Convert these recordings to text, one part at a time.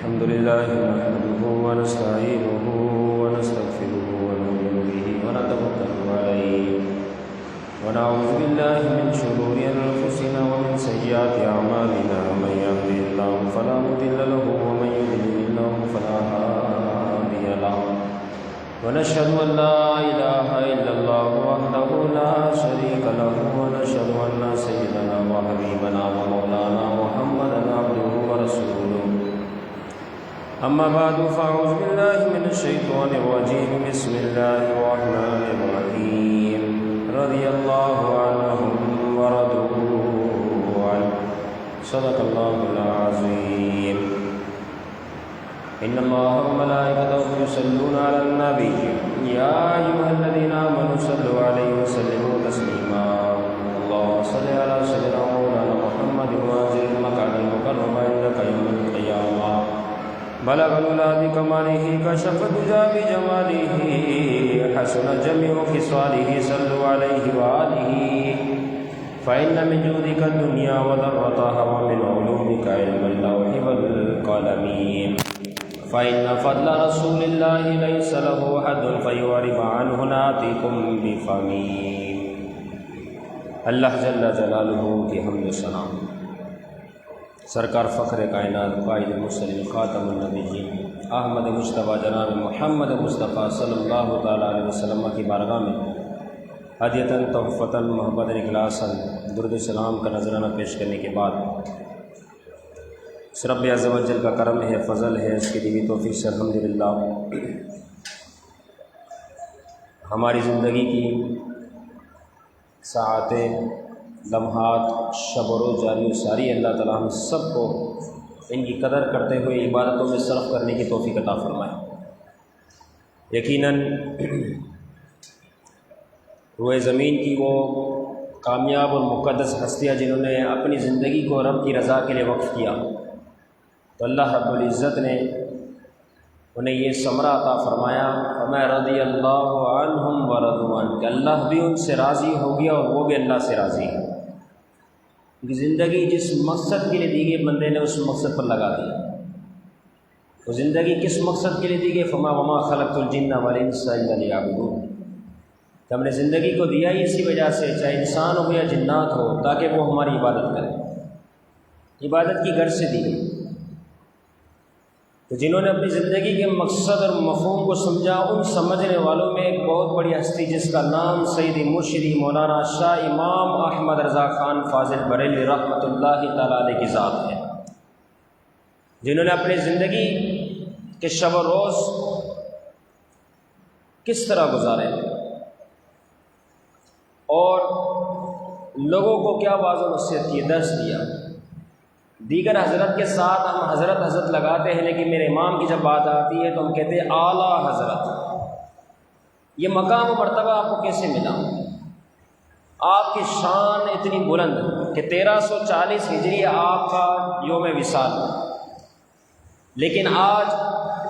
الحمد لله نحمده ونستعينه ونستغفره ونؤمن به ونتوكل عليه ونعوذ بالله من شرور أنفسنا ومن سيئات أعمالنا من يهده الله فلا مضل له ومن يضلل الله فلا هادي له ونشهد أن لا إله إلا الله وحده لا شريك له ونشهد أن سيدنا وحبيبنا ومولانا محمدا عبده ورسوله أما بعد فأعوذ بالله من الشيطان الرجيم بسم الله الرحمن الرحيم رضي الله عنهم ورضوا عنه صدق الله العظيم إن الله وملائكته يصلون على النبي يا أيها الذين آمنوا صلوا عليه وسلموا تسليما اللهم صل على سيدنا مولانا محمد وعلى المكان المكرم عندك يوم القيامة بلغ الولاد كماله كشف الدجى بجماله حسن جميع خصاله صلوا عليه وآله فإن من جودك الدنيا وضرتها ومن علومك علم اللوح والقلم فإن فضل رسول الله ليس له حد فيعرب عنه ناتيكم بفمي اللہ جل جلالہ کی حمد و ثنا سرکار فخر کائنات قائد المرسلین خاتم النبیین احمد مصطفیٰ جناب محمد مصطفیٰ صلی اللہ تعالیٰ علیہ وسلم کی بارگاہ میں ہدیتاً تحفتاً محبت اخلاصاً درود و سلام کا نذرانہ پیش کرنے کے بعد رب عز و جل کا کرم ہے، فضل ہے، اس کی دی توفیق سے الحمدللہ ہماری زندگی کی ساعتیں، لمحات، شب و روز جاری و ساری اللہ تعالیٰ ہم سب کو ان کی قدر کرتے ہوئے عبادتوں میں صرف کرنے کی توفیق عطا فرمائے۔ یقیناً روئے زمین کی وہ کامیاب اور مقدس ہستیاں جنہوں نے اپنی زندگی کو رب کی رضا کے لیے وقف کیا، تو اللہ رب العزت نے انہیں یہ ثمرہ عطا فرمایا، فرمایا رضی اللہ عنہم ورضوا عنہ، کہ اللہ بھی ان سے راضی ہو گیا اور وہ بھی اللہ سے راضی ہے۔ کہ زندگی جس مقصد کے لیے دی گئی بندے نے اس مقصد پر لگا دیا۔ وہ زندگی کس مقصد کے لیے دی گئی؟ وما خلقت الجن والانس الا لیعبدون، کہ ہم نے زندگی کو دیا ہی اسی وجہ سے، چاہے انسان ہو یا جنات ہو، تاکہ وہ ہماری عبادت کرے۔ عبادت کی غرض سے دی گئی۔ تو جنہوں نے اپنی زندگی کے مقصد اور مفہوم کو سمجھا، ان سمجھنے والوں میں ایک بہت بڑی ہستی جس کا نام سیدی مرشدی مولانا شاہ امام احمد رضا خان فاضل بریلوی رحمۃ اللہ تعالیٰ علیہ کی ذات ہے، جنہوں نے اپنی زندگی کے شب و روز کس طرح گزارے اور لوگوں کو کیا واعظ و نصیحت کی، درس دیا۔ دیگر حضرت کے ساتھ ہم حضرت لگاتے ہیں، لیکن میرے امام کی جب بات آتی ہے تو ہم کہتے ہیں اعلیٰ حضرت۔ یہ مقام و مرتبہ آپ کو کیسے ملا؟ آپ کی شان اتنی بلند کہ 1340 ہجری آپ کا یوم وصال، لیکن آج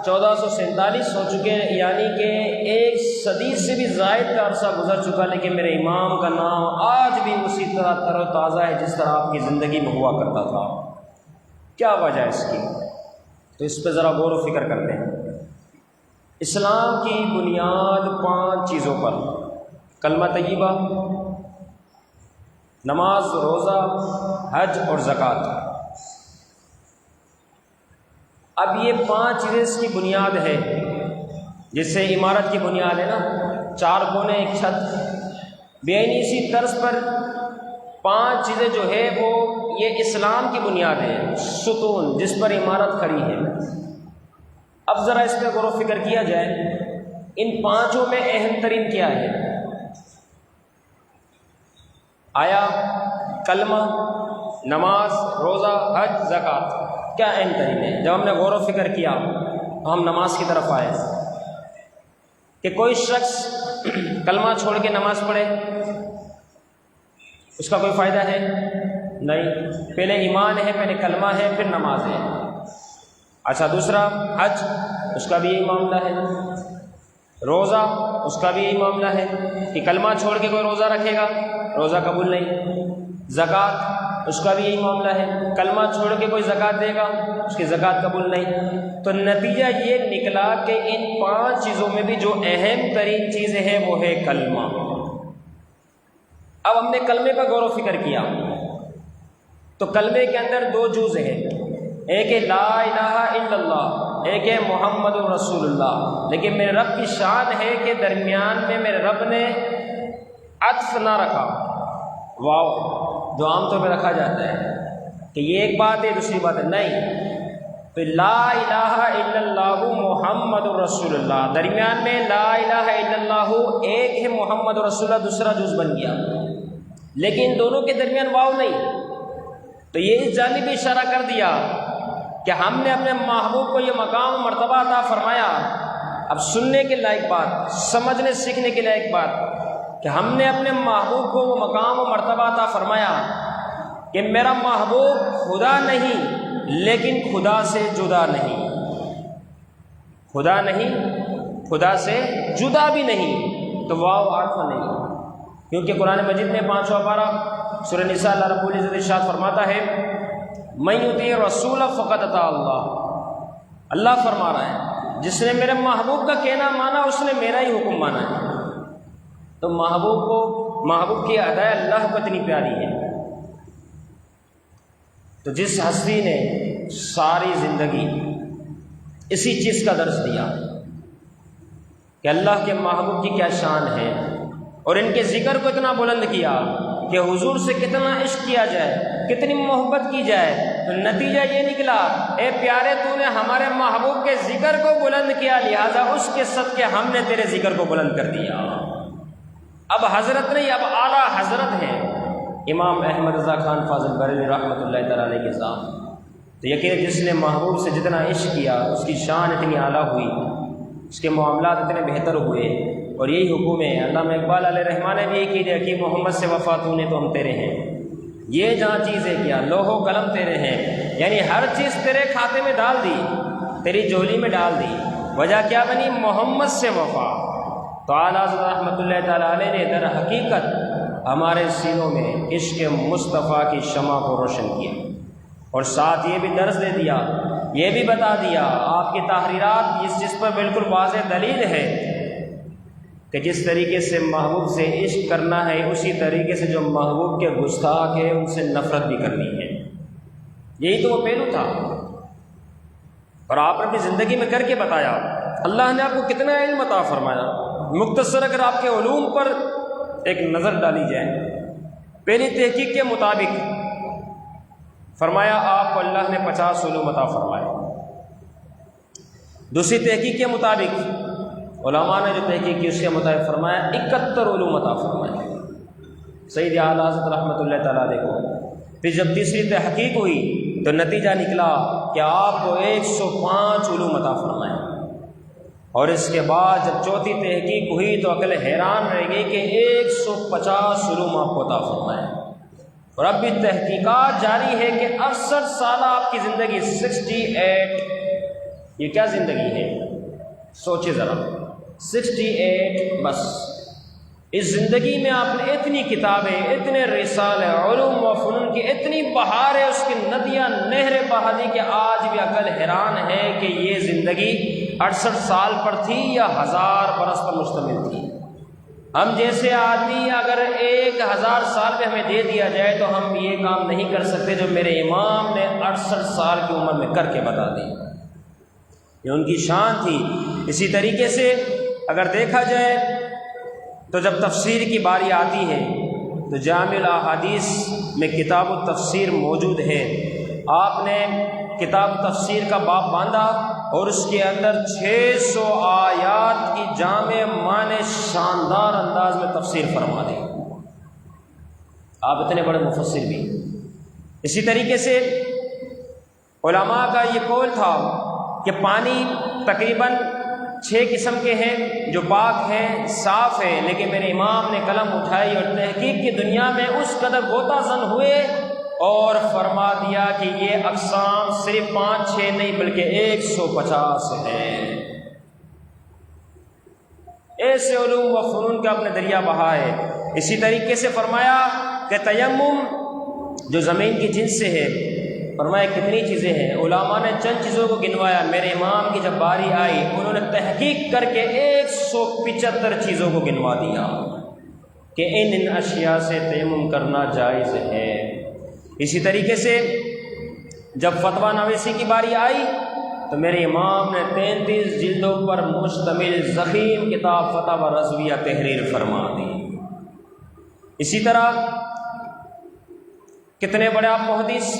1447 ہو چکے ہیں، یعنی کہ ایک صدی سے بھی زائد کا عرصہ گزر چکا، لیکن میرے امام کا نام آج بھی اسی طرح تر و تازہ ہے جس طرح آپ کی زندگی میں ہوا کرتا تھا۔ کیا وجہ ہے اس کی؟ تو اس پہ ذرا غور و فکر کرتے ہیں۔ اسلام کی بنیاد 5 چیزوں پر، کلمہ طیبہ، نماز، روزہ، حج اور زکوٰۃ۔ اب یہ 5 چیزیں اس کی بنیاد ہے، جس سے عمارت کی بنیاد ہے نا، 4 کونے ایک چھت، بے اسی طرز پر 5 چیزیں جو ہے وہ یہ اسلام کی بنیاد ہے، ستون جس پر عمارت کھڑی ہے۔ اب ذرا اس پہ غور و فکر کیا جائے، ان 5 میں اہم ترین کیا ہے؟ آیا کلمہ، نماز، روزہ، حج، زکوٰۃ کیا اہم ترین ہے؟ جب ہم نے غور و فکر کیا تو ہم نماز کی طرف آئے کہ کوئی شخص کلمہ چھوڑ کے نماز پڑھے، اس کا کوئی فائدہ ہے؟ نہیں۔ پہلے ایمان ہے، پہلے کلمہ ہے، پھر نماز ہے۔ اچھا، دوسرا حج، اس کا بھی یہی معاملہ ہے۔ روزہ، اس کا بھی یہی معاملہ ہے کہ کلمہ چھوڑ کے کوئی روزہ رکھے گا، روزہ قبول نہیں۔ زکوٰۃ، اس کا بھی یہی معاملہ ہے، کلمہ چھوڑ کے کوئی زکوٰۃ دے گا اس کی زکوٰۃ قبول نہیں۔ تو نتیجہ یہ نکلا کہ ان 5 چیزوں میں بھی جو اہم ترین چیزیں ہیں وہ ہے کلمہ۔ اب ہم نے کلمے پر غور و فکر کیا تو کلمے کے اندر 2 جز ہیں، ایک ہے لا الہ الا اللہ، ایک ہے محمد رسول اللہ۔ لیکن میرے رب کی شان ہے کہ درمیان میں میرے رب نے عطف نہ رکھا، واو جو عام طور پہ رکھا جاتا ہے کہ یہ ایک بات ہے دوسری بات ہے، نہیں، تو لا الہ الا اللہ محمد رسول اللہ، درمیان میں لا الہ الا اللہ ایک ہے، محمد رسول اللہ دوسرا جز بن گیا، لیکن دونوں کے درمیان واو نہیں۔ تو یہ اس جانب اشارہ کر دیا کہ ہم نے اپنے محبوب کو یہ مقام و مرتبہ عطا فرمایا۔ اب سننے کے لائق بات، سمجھنے سیکھنے کے لائق بات کہ ہم نے اپنے محبوب کو وہ مقام و مرتبہ عطا فرمایا کہ میرا محبوب خدا نہیں لیکن خدا سے جدا نہیں، خدا نہیں خدا سے جدا بھی نہیں، تو واو عطف نہیں، کیونکہ قرآن مجید میں 5واں پارہ سورہ نساء اللہ رب العزت ارشاد فرماتا ہے من یطیع الرسول فقد اطاع اللہ، اللہ فرما رہا ہے جس نے میرے محبوب کا کہنا مانا اس نے میرا ہی حکم مانا ہے۔ تو محبوب کی ادائے اللہ کو اتنی پیاری ہے۔ تو جس ہستی نے ساری زندگی اسی چیز کا درس دیا کہ اللہ کے محبوب کی کیا شان ہے، اور ان کے ذکر کو اتنا بلند کیا کہ حضور سے کتنا عشق کیا جائے، کتنی محبت کی جائے، تو نتیجہ یہ نکلا اے پیارے تو نے ہمارے محبوب کے ذکر کو بلند کیا، لہذا اس کے صدقے ہم نے تیرے ذکر کو بلند کر دیا۔ اب حضرت نہیں، اب اعلیٰ حضرت ہیں امام احمد رضا خان فاضل بریلوی رحمۃ اللہ تعالیٰ علیہ کے ذات۔ تو یقیناً جس نے محبوب سے جتنا عشق کیا اس کی شان اتنی اعلیٰ ہوئی، اس کے معاملات اتنے بہتر ہوئے، اور یہی حکم ہے۔ علامہ اقبال علیہ رحمٰن نے بھی یہ کہا کہ محمد سے وفا تو نے تو ہم تیرے ہیں، یہ جہاں چیزیں کیا لوح و قلم تیرے ہیں، یعنی ہر چیز تیرے کھاتے میں ڈال دی، تیری جولی میں ڈال دی، وجہ کیا بنی؟ محمد سے وفا۔ تو اعلیٰ حضرت رحمۃ اللہ تعالیٰ علیہ نے در حقیقت ہمارے سینوں میں عشق مصطفیٰ کی شمع کو روشن کیا، اور ساتھ یہ بھی درس دے دیا، یہ بھی بتا دیا، آپ کی تحریرات اس چیز پر بالکل واضح دلیل ہے کہ جس طریقے سے محبوب سے عشق کرنا ہے اسی طریقے سے جو محبوب کے گستاخ ہے ان سے نفرت بھی کرنی ہے۔ یہی تو وہ پہلو تھا، اور آپ نے اپنی زندگی میں کر کے بتایا۔ اللہ نے آپ کو کتنا علم عطا فرمایا۔ مختصر اگر آپ کے علوم پر ایک نظر ڈالی جائے، پہلی تحقیق کے مطابق فرمایا آپ کو اللہ نے 50 علوم عطا فرمائے، دوسری تحقیق کے مطابق علماء نے جو تحقیق کی اس کے مطابق فرمایا 71 علوم عطا فرمائے سید اعلیٰ حضرت رحمۃ اللہ تعالیٰ علیہ کو۔ پھر جب تیسری تحقیق ہوئی تو نتیجہ نکلا کہ آپ کو 105 علوم عطا فرمائے، اور اس کے بعد جب چوتھی تحقیق ہوئی تو عقل حیران رہ گئی کہ 150 علوم آپ کو عطا فرمائے، اور اب بھی تحقیقات جاری ہے کہ 68 سالہ آپ کی زندگی 68، یہ کیا زندگی ہے سوچے ذرا، 68 بس۔ اس زندگی میں آپ نے اتنی کتابیں، اتنے رسالے، علوم و فنون کی اتنی بہار ہے، اس کی ندیاں نہریں بہا دی کہ آج بھی عقل حیران ہے کہ یہ زندگی 68 سال پر تھی یا 1000 برس پر مشتمل تھی۔ ہم جیسے آدمی اگر 1000 سال پہ ہمیں دے دیا جائے تو ہم یہ کام نہیں کر سکتے جو میرے امام نے 68 سال کی عمر میں کر کے بتا دی، یہ ان کی شان تھی۔ اسی طریقے سے اگر دیکھا جائے تو جب تفسیر کی باری آتی ہے تو جامع الاحادیث میں کتاب التفسیر موجود ہے، آپ نے کتاب تفسیر کا باب باندھا اور اس کے اندر 600 آیات کی جامع معنی شاندار انداز میں تفسیر فرما دی، آپ اتنے بڑے مفسر بھی۔ اسی طریقے سے علماء کا یہ قول تھا کہ پانی تقریباً 6 قسم کے ہیں جو پاک ہیں، صاف ہے، لیکن میرے امام نے قلم اٹھائی اور تحقیق کی دنیا میں اس قدر غوطہ زن ہوئے اور فرما دیا کہ یہ اقسام صرف 5-6 نہیں بلکہ 150 ہیں۔ ایسے علوم و فنون کا اپنے دریا بہا ہے۔ اسی طریقے سے فرمایا کہ تیمم جو زمین کی جنس سے ہے۔ فرمایا کتنی چیزیں ہیں، علماء نے چند چیزوں کو گنوایا، میرے امام کی جب باری آئی انہوں نے تحقیق کر کے 175 چیزوں کو گنوا دیا کہ ان اشیاء سے تیمم کرنا جائز ہے۔ اسی طریقے سے جب فتویٰ نویسی کی باری آئی تو میرے امام نے 33 جلدوں پر مشتمل ضخیم کتاب فتاوی رضویہ تحریر فرما دی۔ اسی طرح کتنے بڑے آپ محدث،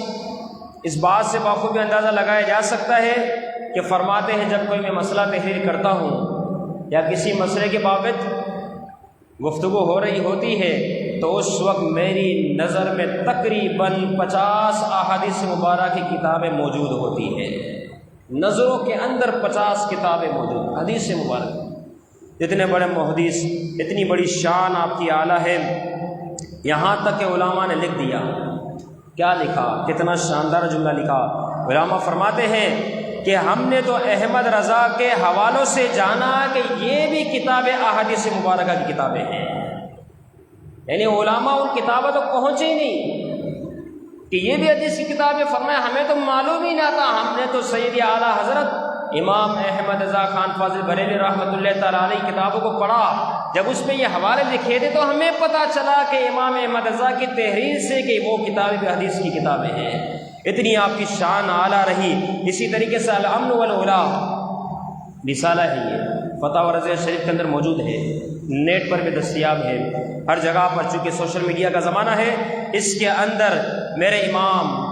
اس بات سے بخوبی اندازہ لگایا جا سکتا ہے کہ فرماتے ہیں جب کوئی میں مسئلہ تحریر کرتا ہوں یا کسی مسئلے کے بابت گفتگو ہو رہی ہوتی ہے تو اس وقت میری نظر میں تقریباً 50 احادیث مبارکہ کی کتابیں موجود ہوتی ہیں، نظروں کے اندر 50 کتابیں موجود حدیث مبارک۔ اتنے بڑے محدث، اتنی بڑی شان آپ کی اعلیٰ ہے، یہاں تک کہ علماء نے لکھ دیا۔ کیا لکھا؟ کتنا شاندار جملہ لکھا۔ علماء فرماتے ہیں کہ ہم نے تو احمد رضا کے حوالوں سے جانا کہ یہ بھی کتابیں احادیث مبارکہ کی کتابیں ہیں، یعنی علماء ان کتابوں تک پہنچے ہی نہیں کہ یہ بھی حدیث کی کتابیں۔ فرمایا ہمیں تو معلوم ہی نہ تھا، ہم نے تو سید اعلیٰ حضرت امام احمد رضا خان فاضل بریلوی رحمۃ اللہ تعالیٰ علیہ کتابوں کو پڑھا، جب اس میں یہ حوالے لکھے تھے تو ہمیں پتہ چلا کہ امام احمد رضا کی تحریر سے کہ وہ کتابیں بھی حدیث کی کتابیں ہیں۔ اتنی آپ کی شان اعلیٰ رہی۔ اسی طریقے سے الامن والعلا رسالہ ہے، یہ فتاوی رضویہ شریف کے اندر موجود ہے، نیٹ پر بھی دستیاب ہے ہر جگہ پر، چونکہ سوشل میڈیا کا زمانہ ہے۔ اس کے اندر میرے امام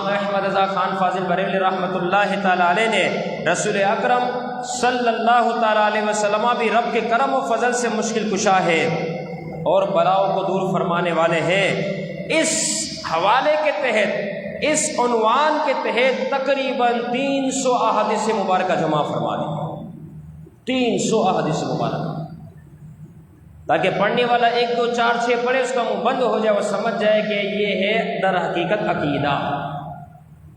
احمد رضا خان فاضل بریلوی رحمۃ اللہ تعالیٰ علیہ نے رسول اکرم صلی اللہ تعالیٰ علیہ وسلم بھی رب کے کرم و فضل سے مشکل کشا ہے اور بلاؤں کو دور فرمانے والے ہیں۔ اس حوالے کے تحت، اس عنوان کے تحت تقریباً 300 احادیث مبارکہ جمع فرما دی، 300 احادیث مبارکہ، تاکہ پڑھنے والا 1 2 4 6 پڑھے اس کا منہ بند ہو جائے، وہ سمجھ جائے کہ یہ ہے در حقیقت عقیدہ۔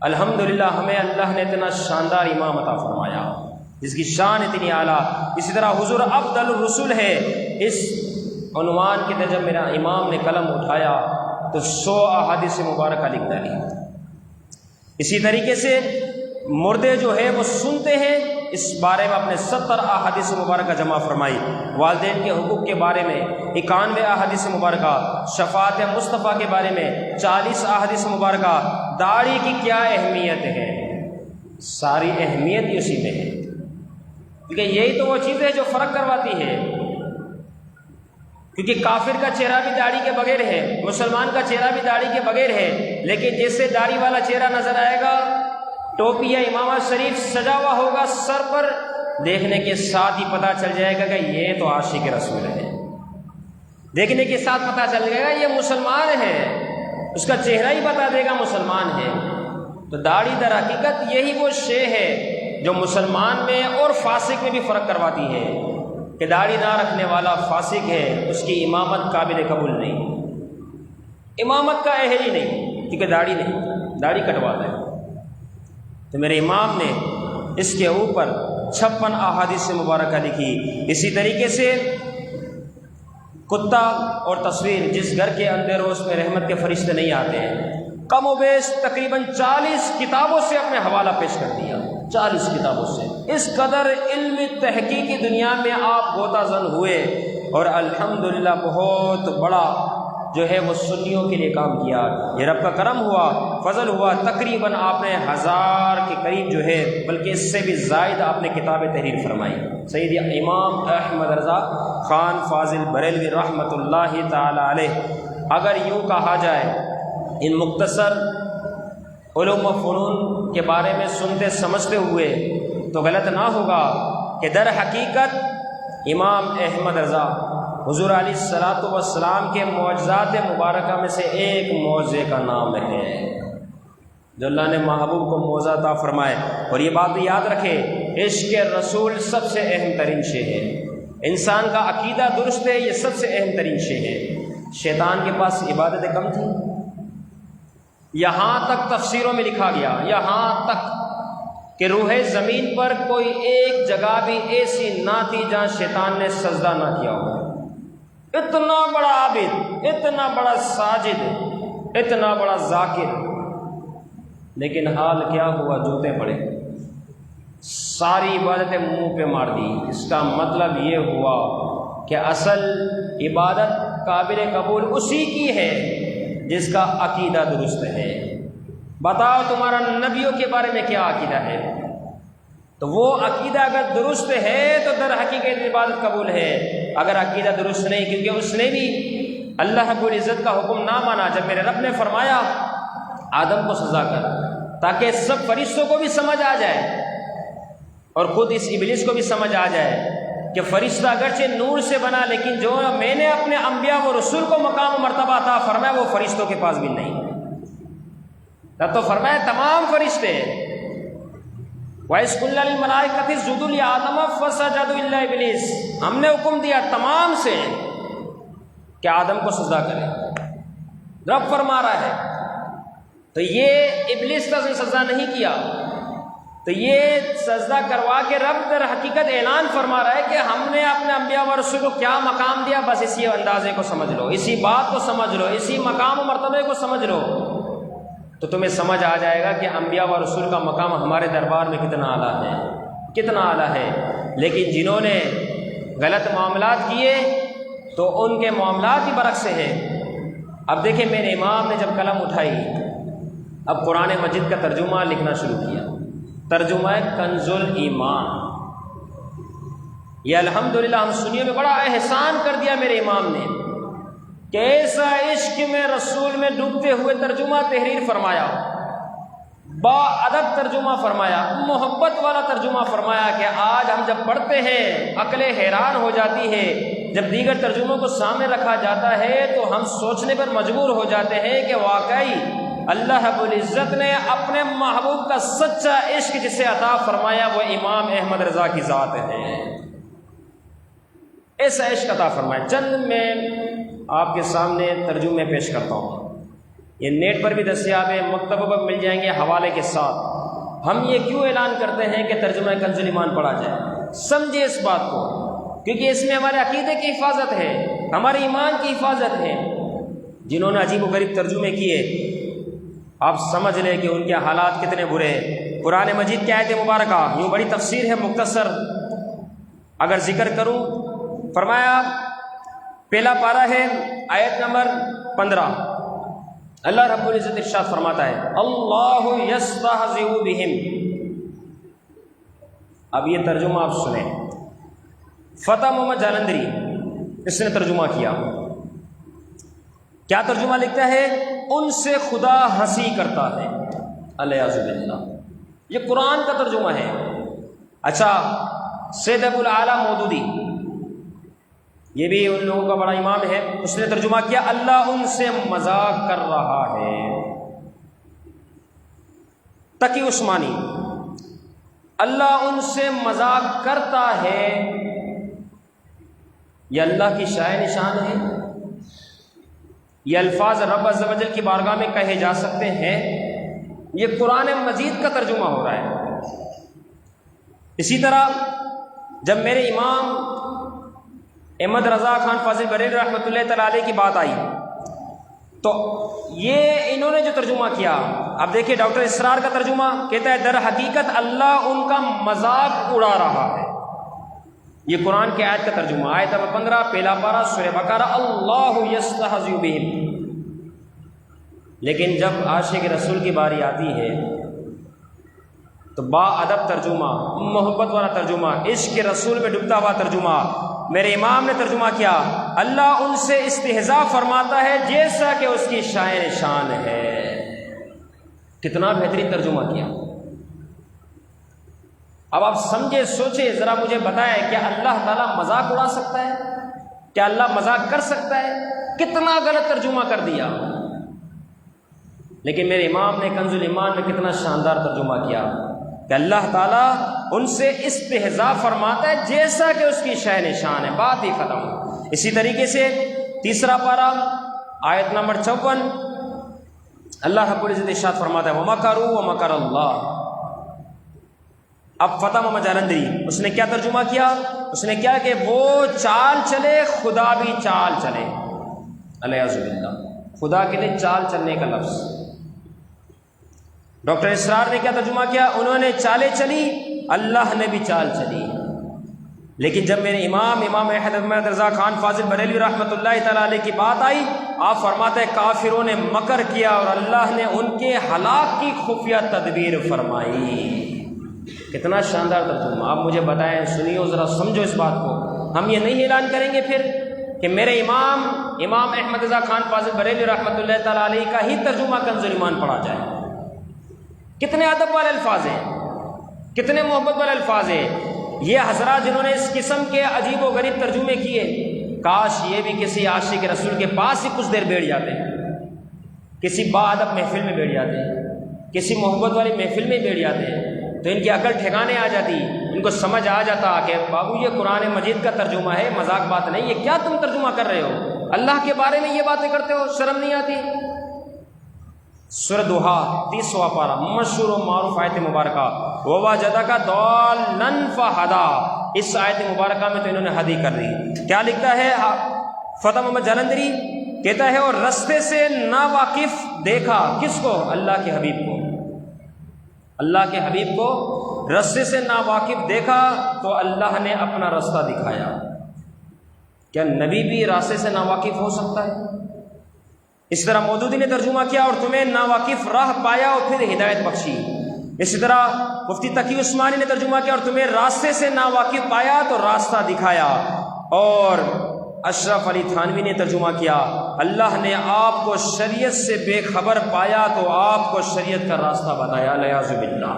الحمدللہ ہمیں اللہ نے اتنا شاندار امام عطا فرمایا جس کی شان اتنی اعلیٰ۔ اسی طرح حضور افضل الرسول ہے، اس عنوان کے تحت جب میرا امام نے قلم اٹھایا تو 100 احادیث مبارکہ لکھ ڈالی۔ اسی طریقے سے مردے جو ہے وہ سنتے ہیں، اس بارے میں اپنے 70 احادیث مبارکہ جمع فرمائی۔ والدین کے حقوق کے بارے میں 91 احادیث مبارکہ، شفاعت مصطفیٰ کے بارے میں 40 احادیث مبارکہ، داڑھی کی کیا اہمیت ہے، ساری اہمیت ہی اسی میں ہے، کیونکہ یہی تو وہ چیز ہے جو فرق کرواتی ہے۔ کیونکہ کافر کا چہرہ بھی داڑھی کے بغیر ہے، مسلمان کا چہرہ بھی داڑھی کے بغیر ہے، لیکن جیسے داڑھی والا چہرہ نظر آئے گا، ٹوپی یا امامہ شریف سجا ہوا ہوگا سر پر، دیکھنے کے ساتھ ہی پتہ چل جائے گا کہ یہ تو عاشق رسول ہے، دیکھنے کے ساتھ پتہ چل جائے گا یہ مسلمان ہے، اس کا چہرہ ہی بتا دے گا مسلمان ہے۔ تو داڑھی در حقیقت یہی وہ شے ہے جو مسلمان میں اور فاسق میں بھی فرق کرواتی ہے، کہ داڑھی نہ رکھنے والا فاسق ہے، اس کی امامت قابل قبول نہیں، امامت کا اہل ہی نہیں، کیونکہ داڑھی نہیں، داڑھی کٹواتا ہے۔ تو میرے امام نے اس کے اوپر 56 احادیث مبارکہ لکھی۔ اسی طریقے سے کتا اور تصویر، جس گھر کے اندر اس میں رحمت کے فرشتے نہیں آتے ہیں، کم و بیش تقریباً 40 کتابوں سے اپنے حوالہ پیش کر دیا، 40 کتابوں سے۔ اس قدر علم تحقیقی دنیا میں آپ غوطہ زن ہوئے، اور الحمدللہ بہت بڑا جو ہے وہ سنیوں کے لیے کام کیا۔ یہ رب کا کرم ہوا، فضل ہوا، تقریباً آپ نے 1000 کے قریب جو ہے، بلکہ اس سے بھی زائد آپ نے کتابیں تحریر فرمائی۔ سید امام احمد رضا خان فاضل بریلوی رحمۃ اللہ تعالی علیہ، اگر یوں کہا جائے ان مختصر علوم و فنون کے بارے میں سنتے سمجھتے ہوئے تو غلط نہ ہوگا کہ در حقیقت امام احمد رضا حضور علیہ الصلوۃ والسلام کے معجزات مبارکہ میں سے ایک معجزے کا نام ہے جو اللہ نے محبوب کو معجزہ عطا فرمائے۔ اور یہ بات بھی یاد رکھے، عشق رسول سب سے اہم ترین شے ہے، انسان کا عقیدہ درست ہے، یہ سب سے اہم ترین شے ہے۔ شیطان کے پاس عبادتیں کم تھیں، یہاں تک تفسیروں میں لکھا گیا، یہاں تک کہ روح زمین پر کوئی ایک جگہ بھی ایسی نہ تھی جہاں شیطان نے سجدہ نہ کیا ہو۔ اتنا بڑا عابد، اتنا بڑا ساجد، اتنا بڑا ذاکر، لیکن حال کیا ہوا؟ جوتے پڑے، ساری عبادتیں منہ پہ مار دی۔ اس کا مطلب یہ ہوا کہ اصل عبادت قابل قبول اسی کی ہے جس کا عقیدہ درست ہے۔ بتاؤ تمہارا نبیوں کے بارے میں کیا عقیدہ ہے؟ تو وہ عقیدہ اگر درست ہے تو در حقیقت عبادت قبول ہے، اگر عقیدہ درست نہیں، کیونکہ اس نے بھی اللہ رب العزت کا حکم نہ مانا۔ جب میرے رب نے فرمایا آدم کو سزا کر، تاکہ سب فرشتوں کو بھی سمجھ آ جائے اور خود اس ابلیس کو بھی سمجھ آ جائے کہ فرشتہ اگرچہ نور سے بنا، لیکن جو میں نے اپنے انبیاء و رسول کو مقام و مرتبہ عطا فرمایا وہ فرشتوں کے پاس بھی نہیں۔ تب تو فرمایا تمام فرشتے، وَإِذْ قُلْنَا لِلْمَلَائِكَةِ اسْجُدُوا لِآدَمَ فَسَجَدُوا إِلَّا إِبْلِيسَ، ہم نے حکم دیا تمام سے کہ آدم کو سجدہ کرے۔ رب فرما رہا ہے تو یہ ابلیس کا سجدہ نہیں کیا، تو یہ سجدہ کروا کے رب در حقیقت اعلان فرما رہا ہے کہ ہم نے اپنے انبیاء و رسول کو کیا مقام دیا، بس اسی اندازے کو سمجھ لو، اسی بات کو سمجھ لو، اسی مقام و مرتبے کو سمجھ لو، تو تمہیں سمجھ آ جائے گا کہ انبیاء و رسول کا مقام ہمارے دربار میں کتنا اعلیٰ ہے، کتنا اعلیٰ ہے۔ لیکن جنہوں نے غلط معاملات کیے تو ان کے معاملات ہی برعکس سے ہیں۔ اب دیکھیں میرے امام نے جب قلم اٹھائی، اب قرآن مجید کا ترجمہ لکھنا شروع کیا، ترجمہ کنز الایمان۔ یہ الحمدللہ ہم سنیوں میں بڑا احسان کر دیا میرے امام نے کہ ایسا عشق میں رسول میں ڈوبتے ہوئے ترجمہ تحریر فرمایا، با ادب ترجمہ فرمایا، محبت والا ترجمہ فرمایا کہ آج ہم جب پڑھتے ہیں عقلیں حیران ہو جاتی ہے، جب دیگر ترجموں کو سامنے رکھا جاتا ہے تو ہم سوچنے پر مجبور ہو جاتے ہیں کہ واقعی اللہ رب العزت نے اپنے محبوب کا سچا عشق جسے عطا فرمایا وہ امام احمد رضا کی ذات ہے، ایسا عشق عطا فرمایا۔ چند میں آپ کے سامنے ترجمے پیش کرتا ہوں، یہ نیٹ پر بھی دستیاب ہے، مکتبوں پر مل جائیں گے حوالے کے ساتھ۔ ہم یہ کیوں اعلان کرتے ہیں کہ ترجمہ کنز الایمان پڑھا جائے؟ سمجھے اس بات کو، کیونکہ اس میں ہمارے عقیدے کی حفاظت ہے، ہمارے ایمان کی حفاظت ہے۔ جنہوں نے عجیب و غریب ترجمے کیے آپ سمجھ لیں کہ ان کے حالات کتنے برے ہیں۔ قرآن مجید کی آیت مبارکہ یوں بڑی تفسیر ہے، مختصر اگر ذکر کروں، فرمایا پہلا پارہ ہے آیت نمبر 15، اللہ رب العزت ارشاد فرماتا ہے اللہ یستہزئ بہم۔ اب یہ ترجمہ آپ سنیں، فتح محمد جالندری اس نے ترجمہ کیا، کیا ترجمہ لکھتا ہے؟ ان سے خدا ہنسی کرتا ہے، الیاذ باللہ، یہ قرآن کا ترجمہ ہے۔ اچھا، سید ابو الاعلیٰ مودودی، یہ بھی ان لوگوں کا بڑا امام ہے، اس نے ترجمہ کیا اللہ ان سے مذاق کر رہا ہے۔ تقی عثمانی، اللہ ان سے مذاق کرتا ہے، یہ اللہ کی شائع نشان ہے، یہ الفاظ رب عز و جل کی بارگاہ میں کہے جا سکتے ہیں، یہ قرآن مجید کا ترجمہ ہو رہا ہے۔ اسی طرح جب میرے امام احمد رضا خان فاضل بریلوی رحمۃ اللہ تعالی علیہ کی بات آئی تو یہ انہوں نے جو ترجمہ کیا، اب دیکھیے ڈاکٹر اسرار کا ترجمہ کہتا ہے در حقیقت اللہ ان کا مذاق اڑا رہا ہے۔ یہ قرآن کی آیت کا ترجمہ، آیت نمبر 15 پہلا پارہ سورہ بقرہ، اللہ یستہزئ بہم۔ لیکن جب عاشق رسول کی باری آتی ہے تو با ادب ترجمہ، محبت والا ترجمہ، عشق رسول میں ڈوبتا ہوا ترجمہ، میرے امام نے ترجمہ کیا اللہ ان سے استہزاء فرماتا ہے جیسا کہ اس کی شائع نشان ہے۔ کتنا بہترین ترجمہ کیا۔ اب آپ سمجھے، سوچے، ذرا مجھے بتائیں کیا اللہ تعالیٰ مذاق اڑا سکتا ہے؟ کیا اللہ مذاق کر سکتا ہے؟ کتنا غلط ترجمہ کر دیا۔ لیکن میرے امام نے کنز الایمان میں کتنا شاندار ترجمہ کیا کہ اللہ تعالیٰ ان سے استہزاء فرماتا ہے جیسا کہ اس کی شائع نشان ہے، بات ہی ختم۔ اسی طریقے سے تیسرا پارہ آیت نمبر 54 اللہ رب العزت ارشاد فرماتا ہے وَمَكَرُوا وَمَكَرَ اللَّهُ۔ اب فتح محمد جالندری اس نے کیا ترجمہ کیا؟ اس نے کیا کہ وہ چال چلے خدا بھی چال چلے، الیاذ باللہ۔ خدا کے لیے چال چلنے کا لفظ۔ ڈاکٹر اسرار نے کیا ترجمہ کیا؟ انہوں نے چالیں چلی، اللہ نے بھی چال چلی۔ لیکن جب میرے امام احمد رضا خان فاضل بریلوی رحمۃ اللہ تعالیٰ علیہ کی بات آئی، آپ فرماتے ہیں کافروں نے مکر کیا اور اللہ نے ان کے ہلاک کی خفیہ تدبیر فرمائی۔ کتنا شاندار ترجمہ! آپ مجھے بتائیں، سنیو ذرا، سمجھو اس بات کو۔ ہم یہ نہیں اعلان کریں گے پھر کہ میرے امام احمد رضا خان فاضل بریلوی رحمۃ اللہ تعالیٰ علیہ کا ہی ترجمہ کنز ایمان پڑھا جائے۔ کتنے ادب والے الفاظ ہیں، کتنے محبت والے الفاظ ہیں۔ یہ حضرات جنہوں نے اس قسم کے عجیب و غریب ترجمے کیے، کاش یہ بھی کسی عاشق رسول کے پاس ہی کچھ دیر بیٹھ جاتے ہیں، کسی با ادب محفل میں بیٹھ جاتے ہیں، کسی محبت والی محفل میں بیٹھ جاتے ہیں، تو ان کی عقل ٹھکانے آ جاتی، ان کو سمجھ آ جاتا کہ بابو یہ قرآن مجید کا ترجمہ ہے، مذاق بات نہیں، یہ کیا تم ترجمہ کر رہے ہو؟ اللہ کے بارے میں یہ باتیں کرتے ہو، شرم نہیں آتی؟ سورہ دوحا 30واں پارہ، مشہور و معروف آیت مبارکہ، وَوَجَدَكَ ضَالًّا فَهَدَىٰ، اس آیت مبارکہ میں تو انہوں نے حدی کر دی۔ کیا لکھتا ہے فتح محمد جلندری؟ کہتا ہے اور رستے سے ناواقف دیکھا، کس کو؟ اللہ کے حبیب کو۔ اللہ کے حبیب کو رستے سے ناواقف دیکھا تو اللہ نے اپنا رستہ دکھایا۔ کیا نبی بھی راستے سے ناواقف ہو سکتا ہے؟ اس طرح مودودی نے ترجمہ کیا اور تمہیں ناواقف راہ پایا اور پھر ہدایت بخشی۔ اسی طرح مفتی تقی عثمانی نے ترجمہ کیا اور تمہیں راستے سے ناواقف پایا تو راستہ دکھایا۔ اور اشرف علی تھانوی نے ترجمہ کیا اللہ نے آپ کو شریعت سے بے خبر پایا تو آپ کو شریعت کا راستہ بتایا، الیاذ باللہ۔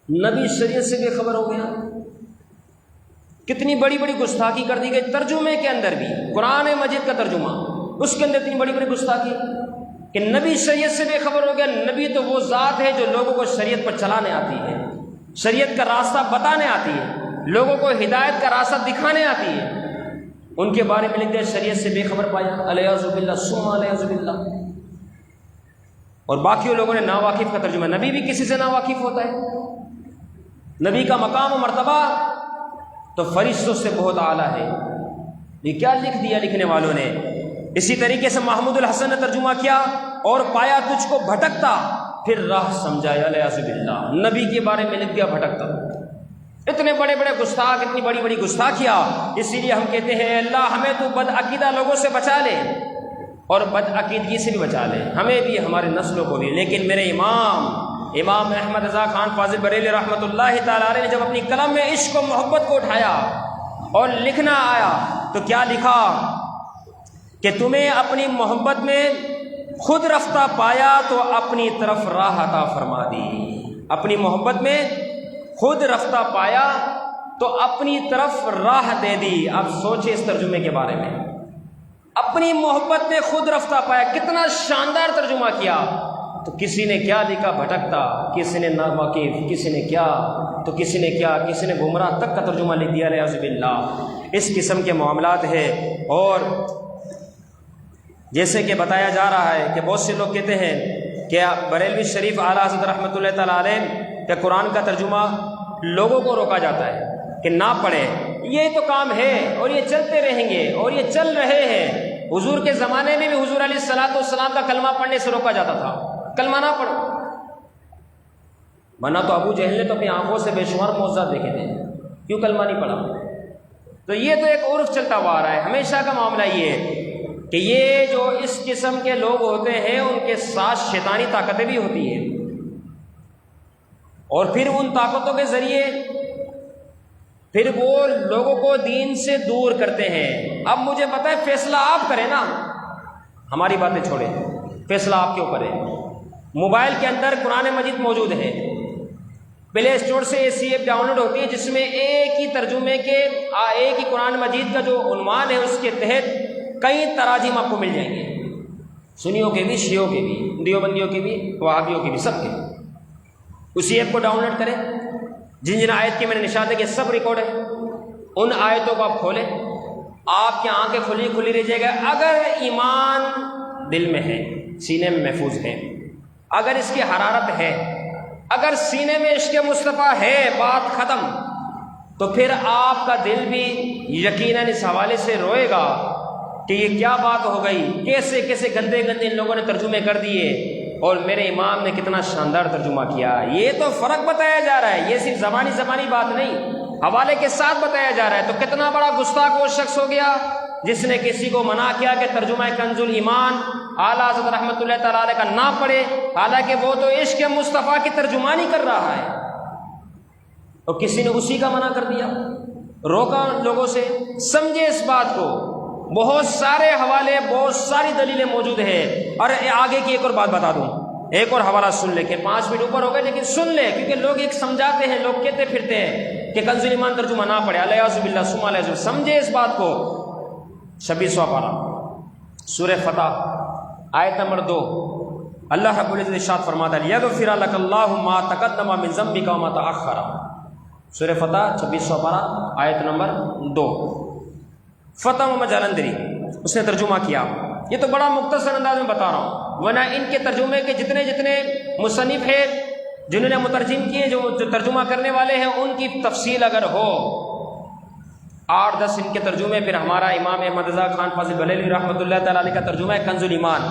نبی شریعت سے بے خبر ہو گیا، کتنی بڑی بڑی گستاخی کر دی گئی ترجمے کے اندر بھی۔ قرآن مجید کا ترجمہ، اس کے اندر اتنی بڑی بڑی گستاخی کہ نبی شریعت سے بے خبر ہو گیا۔ نبی تو وہ ذات ہے جو لوگوں کو شریعت پر چلانے آتی ہے، شریعت کا راستہ بتانے آتی ہے، لوگوں کو ہدایت کا راستہ دکھانے آتی ہے۔ ان کے بارے میں لکھتے ہیں شریعت سے بے خبر پایا، الیاذ باللہ ثم الیاذ باللہ۔ اور باقی لوگوں نے ناواقف کا ترجمہ، نبی بھی کسی سے ناواقف ہوتا ہے، نبی کا مقام و مرتبہ تو فرشتوں سے بہت اعلیٰ ہے۔ یہ کیا لکھ دیا لکھنے والوں نے۔ اسی طریقے سے محمود الحسن نے ترجمہ کیا اور پایا تجھ کو بھٹکتا پھر راہ سمجھایا، الیاذ باللہ۔ نبی کے بارے میں لکھ دیا بھٹکتا۔ اتنے بڑے بڑے گستاخ، اتنی بڑی بڑی گستاخیاں، اسی لیے ہم کہتے ہیں اللہ ہمیں تو بد عقیدہ لوگوں سے بچا لے اور بد عقیدگی سے بھی بچا لے، ہمیں بھی ہمارے نسلوں کو بھی۔ لیکن میرے امام احمد رضا خان فاضل بریلوی رحمۃ اللہ تعالیٰ علیہ نے جب اپنی قلم میں عشق و محبت کو اٹھایا اور لکھنا آیا تو کیا لکھا کہ تمہیں اپنی محبت میں خود رفتہ پایا تو اپنی طرف راہ عطا فرما دی۔ اپنی محبت میں خود رفتہ پایا تو اپنی طرف راہ دے دی۔ آپ سوچیں اس ترجمے کے بارے میں، اپنی محبت میں خود رفتہ پایا، کتنا شاندار ترجمہ کیا۔ تو کسی نے کیا لکھا بھٹکتا، کسی نے ناواقف، کسی نے کیا تو کسی نے کیا، کسی نے گمراہ تک کا ترجمہ لکھ دیا، الیاذ باللہ۔ اس قسم کے معاملات ہے۔ اور جیسے کہ بتایا جا رہا ہے کہ بہت سے لوگ کہتے ہیں کہ بریلوی شریف اعلیٰ حضرت رحمۃ اللہ تعالیٰ علیہ کہ قرآن کا ترجمہ لوگوں کو روکا جاتا ہے کہ نہ پڑھیں، یہ تو کام ہے اور یہ چلتے رہیں گے اور یہ چل رہے ہیں۔ حضور کے زمانے میں بھی حضور علیہ الصلوۃ والسلام کا کلمہ پڑھنے سے روکا جاتا تھا، کلمہ نہ پڑھو، ورنہ تو ابو جہل نے تو اپنی آنکھوں سے بے شمار معجزات دیکھے تھے، کیوں کلمہ نہیں پڑھا؟ تو یہ تو ایک عرف چلتا ہوا آ رہا ہے، ہمیشہ کا معاملہ یہ ہے کہ یہ جو اس قسم کے لوگ ہوتے ہیں ان کے ساتھ شیطانی طاقتیں بھی ہوتی ہیں، اور پھر ان طاقتوں کے ذریعے پھر وہ لوگوں کو دین سے دور کرتے ہیں۔ اب مجھے پتہ ہے فیصلہ آپ کریں نا، ہماری باتیں چھوڑیں، فیصلہ آپ کے اوپر ہے۔ موبائل کے اندر قرآن مجید موجود ہے، پلے اسٹور سے ایسی ایپ ڈاؤن لوڈ ہوتی ہے جس میں ایک ہی ترجمے کے ایک ہی قرآن مجید کا جو عنوان ہے اس کے تحت کئی تراجم آپ کو مل جائیں گے، سنیوں کے بھی، شیعوں کے بھی، دیوبندیوں کے بھی، وہابیوں کے بھی، سب کے۔ اسی ایپ کو ڈاؤن لوڈ کریں، جن آیت کی میں نے نشان ہے کہ سب ریکارڈ ہے، ان آیتوں کو آپ کھولیں، آپ کی آنکھیں کھلی رہ جائے گا۔ اگر ایمان دل میں ہے، سینے میں محفوظ ہے، اگر اس کی حرارت ہے، اگر سینے میں عشق مصطفیٰ ہے، بات ختم، تو پھر آپ کا دل بھی یقیناً اس حوالے سے روئے گا کہ یہ کیا بات ہو گئی، کیسے کیسے گندے گندے ان لوگوں نے ترجمے کر دیے، اور میرے امام نے کتنا شاندار ترجمہ کیا۔ یہ تو فرق بتایا جا رہا ہے، یہ صرف زبانی بات نہیں، حوالے کے ساتھ بتایا جا رہا ہے۔ تو کتنا بڑا گستاخ وہ شخص ہو گیا جس نے کسی کو منع کیا کہ ترجمہ کنز الایمان اعلیٰ حضرت رحمۃ اللہ تعالیٰ علیہ کا نہ پڑھے، حالانکہ وہ تو عشق مصطفیٰ کی ترجمانی کر رہا ہے، اور کسی نے اسی کا منع کر دیا، روکا لوگوں سے۔ سمجھے اس بات کو، بہت سارے حوالے، بہت ساری دلیلیں موجود ہیں۔ اور آگے کی ایک اور بات بتا دوں، ایک اور حوالہ سن لے، کہ 5 منٹ اوپر ہو گئے لیکن سن لے، کیونکہ لوگ ایک سمجھاتے ہیں، لوگ کہتے پھرتے ہیں کہ کنز الایمان ترجمہ نہ پڑھے، الیاذ باللہ ثم الیاذ باللہ۔ سمجھے اس بات کو۔ 26واں پارہ سورہ فتح آیت نمبر 2، اللہ رب العزت ارشاد فرماتا ہے لیغفر لک اللہ ما تقدم من ذنبک وما تأخر۔ سورہ فتح 26واں پارہ آیت نمبر 2۔ فتح محمد جالندری اس نے ترجمہ کیا۔ یہ تو بڑا مختصر انداز میں بتا رہا ہوں، ورنہ ان کے ترجمے کے جتنے مصنف ہیں جنہوں نے مترجم کیے، جو ترجمہ کرنے والے ہیں، ان کی تفصیل اگر ہو 8-10 ان کے ترجمے، پھر ہمارا امام احمد رضا خان فاضل بریلوی رحمۃ اللہ تعالیٰ علیہ کا ترجمہ ہے کنز الایمان،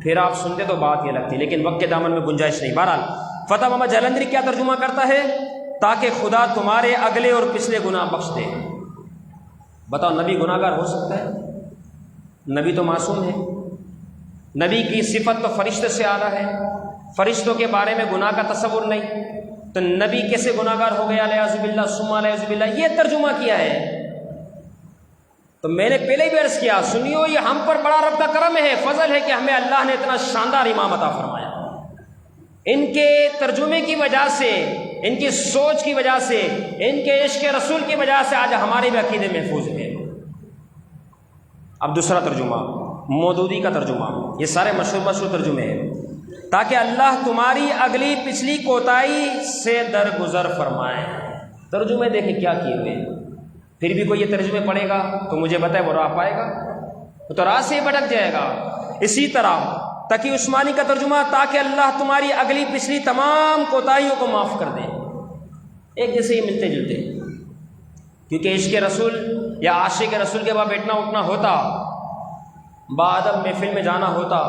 پھر آپ سنتے تو بات یہ لگتی، لیکن وقت کے دامن میں گنجائش نہیں۔ بہرحال فتح محمد جالندری کیا ترجمہ کرتا ہے، تاکہ خدا تمہارے اگلے اور پچھلے گناہ بخش دے۔ بتاؤ، نبی گناہ گار ہو سکتا ہے؟ نبی تو معصوم ہے، نبی کی صفت تو فرشتے سے اعلیٰ ہے، فرشتوں کے بارے میں گناہ کا تصور نہیں، تو نبی کیسے گناہ گار ہو گیا؟ الیاذ باللہ ثم الیاذ باللہ۔ یہ ترجمہ کیا ہے، تو میں نے پہلے بھی عرض کیا، سنیو، یہ ہم پر بڑا رب کا کرم ہے، فضل ہے کہ ہمیں اللہ نے اتنا شاندار امام عطا فرمایا۔ ان کے ترجمے کی وجہ سے، ان کی سوچ کی وجہ سے، ان کے عشق رسول کی وجہ سے آج ہمارے بھی عقیدے محفوظ ہیں۔ اب دوسرا ترجمہ، مودودی کا ترجمہ، یہ سارے مشہور ترجمے ہیں، تاکہ اللہ تمہاری اگلی پچھلی کوتاہی سے درگزر فرمائے۔ ترجمے دیکھیں کیا کیے ہوئے ہیں۔ پھر بھی کوئی یہ ترجمے پڑھے گا تو مجھے بتائے وہ راہ پائے گا؟ وہ تو راہ سے ہی بھٹک جائے گا۔ اسی طرح تقی عثمانی کا ترجمہ، تاکہ اللہ تمہاری اگلی پچھلی تمام کوتاہیوں کو معاف کر دے۔ ایک جیسے ہی ملتے جلتے، کیونکہ عشق رسول یا عاشق رسول کے بعد بیٹھنا اٹھنا ہوتا، باادب محفل میں جانا ہوتا،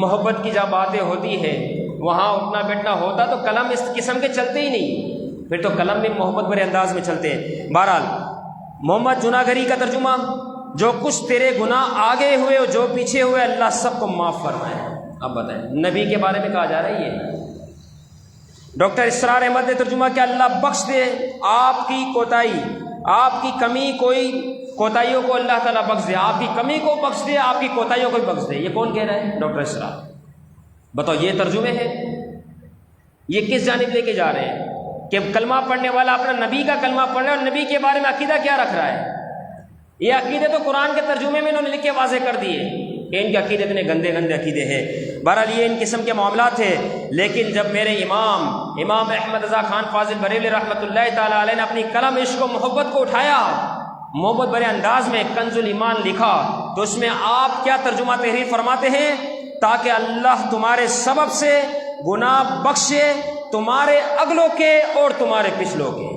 محبت کی جہاں باتیں ہوتی ہے وہاں اٹھنا بیٹھنا ہوتا، تو کلم اس قسم کے چلتے ہی نہیں، پھر تو کلم بھی محبت بھرے انداز میں چلتے ہیں۔ بہرحال محمد جناگری کا ترجمہ، جو کچھ تیرے گناہ آگے ہوئے اور جو پیچھے ہوئے اللہ سب کو معاف فرمائے۔ اب بتائیں، نبی کے بارے میں کہا جا رہا ہے یہ۔ ڈاکٹر اسرار احمد نے ترجمہ کیا، اللہ بخش دے آپ کی کوتاہی، آپ کی کمی، کوئی کوتاہیوں کو اللہ تعالیٰ بخش دے، آپ کی کمی کو بخش دے، آپ کی کوتاہیوں کو بھی بخش دے۔ یہ کون کہہ رہا ہے؟ ڈاکٹر اسرار۔ بتاؤ، یہ ترجمے ہیں، یہ کس جانب لے کے جا رہے ہیں کہ کلمہ پڑھنے والا اپنا نبی کا کلمہ پڑھ رہا ہے اور نبی کے بارے میں عقیدہ کیا رکھ رہا ہے؟ یہ عقیدے تو قرآن کے ترجمے میں انہوں نے لکھ کے واضح کر دیے کہ ان کے عقیدے اتنے گندے گندے عقیدے ہیں۔ بہرحال یہ ان قسم کے معاملات ہیں، لیکن جب میرے امام احمد رضا خان فاضل بریلوی رحمۃ اللہ تعالیٰ علیہ نے اپنی قلم عشق و محبت کو اٹھایا، محبت بھرے انداز میں کنز الایمان لکھا، تو اس میں آپ کیا ترجمہ تحریر فرماتے ہیں، تاکہ اللہ تمہارے سبب سے گناہ بخشے، تمہارے اگلوں کے اور تمہارے پچھلوں کے۔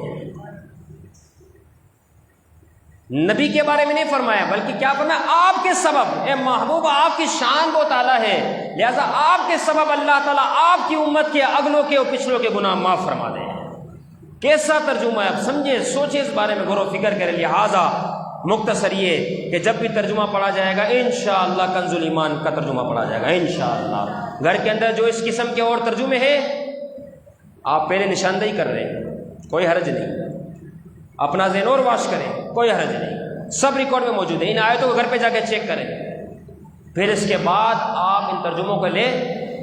نبی کے بارے میں نہیں فرمایا، بلکہ کیا فرمایا، آپ کے سبب، اے محبوب آپ کی شان بہت اعلیٰ ہے، لہذا آپ کے سبب اللہ تعالیٰ آپ کی امت کے اگلوں کے اور پچھلوں کے گناہ معاف فرما دے۔ کیسا ترجمہ ہے؟ اب سمجھے، سوچے اس بارے میں، غور و فکر کریں۔ لہٰذا مختصر یہ کہ جب بھی ترجمہ پڑھا جائے گا انشاءاللہ کنز الایمان کا ترجمہ پڑھا جائے گا انشاءاللہ۔ گھر کے اندر جو اس قسم کے اور ترجمے ہیں آپ پہلے نشاندہی کر رہے ہیں، کوئی حرج نہیں، اپنا ذہن اور واش کریں، کوئی حرج نہیں، سب ریکارڈ میں موجود ہے، ان آیتوں کو گھر پہ جا کے چیک کریں، پھر اس کے بعد آپ ان ترجموں کو لیں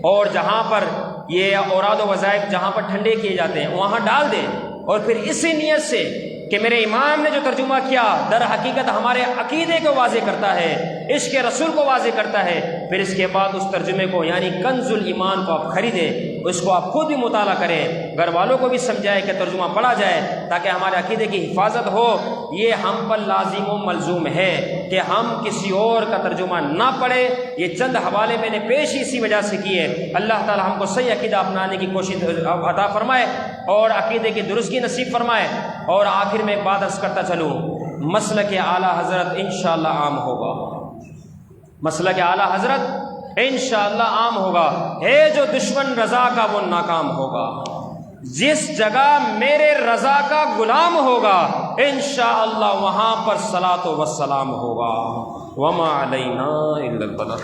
اور جہاں پر یہ اوراد و وظائف جہاں پر ٹھنڈے کیے جاتے ہیں وہاں ڈال دیں، اور پھر اسی نیت سے کہ میرے امام نے جو ترجمہ کیا در حقیقت ہمارے عقیدے کو واضح کرتا ہے، عشق رسول کو واضح کرتا ہے، پھر اس کے بعد اس ترجمے کو یعنی کنز الایمان کو آپ خریدیں، اس کو آپ خود بھی مطالعہ کریں، گھر والوں کو بھی سمجھائیں کہ ترجمہ پڑھا جائے تاکہ ہمارے عقیدے کی حفاظت ہو۔ یہ ہم پر لازم و ملزوم ہے کہ ہم کسی اور کا ترجمہ نہ پڑھیں۔ یہ چند حوالے میں نے پیش اسی وجہ سے کیے۔ اللہ تعالی ہم کو صحیح عقیدہ اپنانے کی کوشش عطا فرمائے اور عقیدے کی درستگی نصیب فرمائے۔ اور آخر میں ایک بات عرض کرتا چلوں، مسلک اعلیٰ حضرت انشاءاللہ عام ہوگا۔ مسلک اعلیٰ حضرت انشاءاللہ عام ہوگا، ہے جو دشمن رضا کا وہ ناکام ہوگا، جس جگہ میرے رضا کا غلام ہوگا انشاءاللہ وہاں پر صلاۃ و سلام ہوگا۔ وما علینا الا البلاغ۔